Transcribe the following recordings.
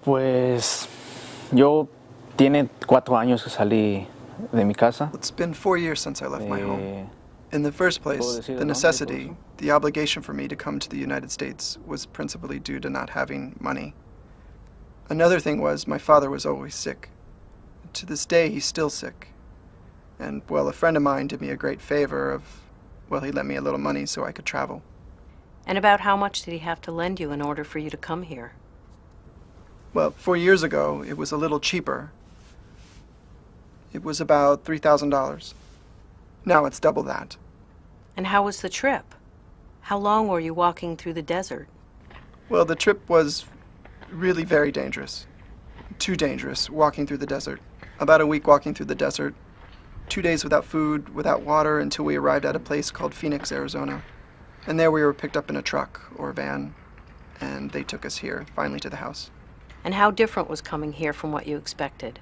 Pues yo tiene 4 años que salí de mi casa. It's been 4 years since I left my home. Eh, In the first place, ¿Puedo decir the el nombre y todo necessity, eso? the obligation for me to come to the United States was principally due to not having money. Another thing was my father was always sick. To this day, he's still sick. And, well, a friend of mine did me a great favor of, well, he lent me a little money so I could travel. And about how much did he have to lend you in order for you to come here? Well, 4 years ago, it was a little cheaper. It was about $3,000. Now it's double that. And how was the trip? How long were you walking through the desert? Well, the trip was really very dangerous. Too dangerous, walking through the desert. About a week walking through the desert. 2 days without food, without water, until we arrived at a place called Phoenix, Arizona. And there we were picked up in a truck or van, and they took us here, finally to the house. And how different was coming here from what you expected?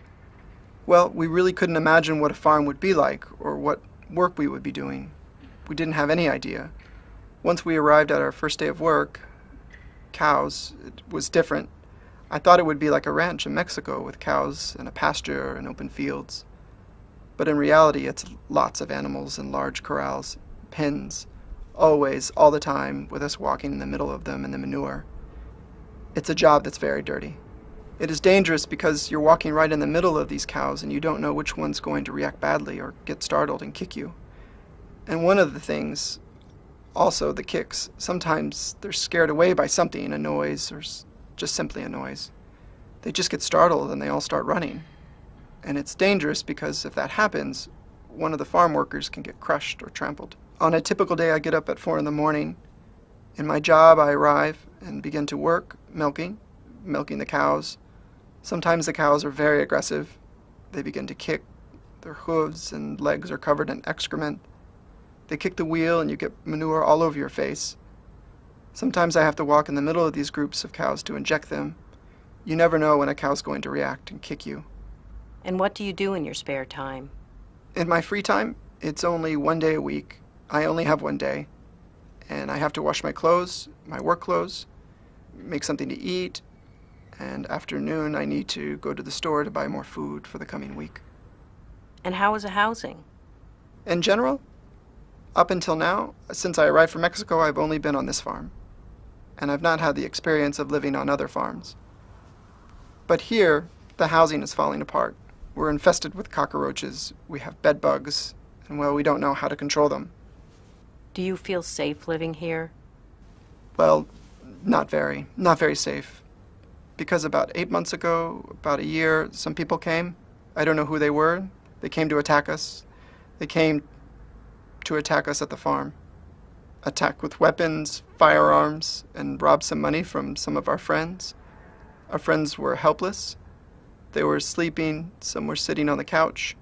Well, we really couldn't imagine what a farm would be like, or what work we would be doing. We didn't have any idea. Once we arrived at our first day of work, cows, it was different. I thought it would be like a ranch in Mexico with cows and a pasture and open fields. But in reality, it's lots of animals in large corrals, pens, always, all the time, with us walking in the middle of them in the manure. It's a job that's very dirty. It is dangerous because you're walking right in the middle of these cows and you don't know which one's going to react badly or get startled and kick you. And one of the things, also the kicks, sometimes they're scared away by something, a noise, or just simply a noise. They just get startled and they all start running. And it's dangerous because if that happens, one of the farm workers can get crushed or trampled. On a typical day, I get up at 4 in the morning. In my job, I arrive and begin to work, milking the cows. Sometimes the cows are very aggressive. They begin to kick. Their hooves and legs are covered in excrement. They kick the wheel and you get manure all over your face. Sometimes I have to walk in the middle of these groups of cows to inject them. You never know when a cow's going to react and kick you. And what do you do in your spare time? In my free time, it's only 1 day a week. I only have 1 day. And I have to wash my clothes, my work clothes, make something to eat, and after noon I need to go to the store to buy more food for the coming week. And how is the housing? In general, up until now, since I arrived from Mexico, I've only been on this farm. And I've not had the experience of living on other farms. But here, the housing is falling apart. We're infested with cockroaches, we have bed bugs, and well, we don't know how to control them. Do you feel safe living here? Well, not very safe. Because about 8 months ago, about a year, some people came. I don't know who they were. They came to attack us. They came to attack us at the farm. Attack with weapons, firearms, and rob some money from some of our friends. Our friends were helpless. They were sleeping, some were sitting on the couch.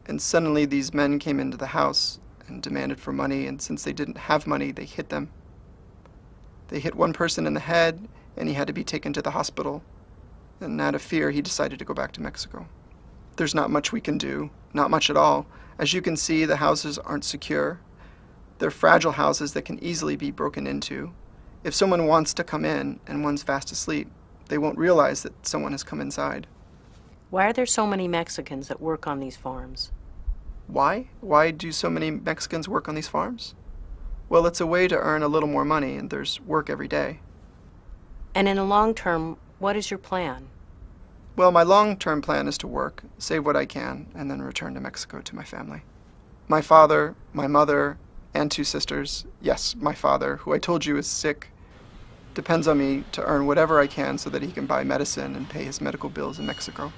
And suddenly these men came into the house and demanded for money, and since they didn't have money, they hit them. They hit one person in the head, and he had to be taken to the hospital. And out of fear, he decided to go back to Mexico. There's not much we can do, not much at all. As you can see, the houses aren't secure. They're fragile houses that can easily be broken into. If someone wants to come in and one's fast asleep, they won't realize that someone has come inside. Why are there so many Mexicans that work on these farms? Why? Why do so many Mexicans work on these farms? Well, it's a way to earn a little more money, and there's work every day. And in the long term, what is your plan? Well, my long-term plan is to work, save what I can, and then return to Mexico to my family. My father, my mother, and 2 sisters, yes, my father, who I told you is sick, depends on me to earn whatever I can so that he can buy medicine and pay his medical bills in Mexico.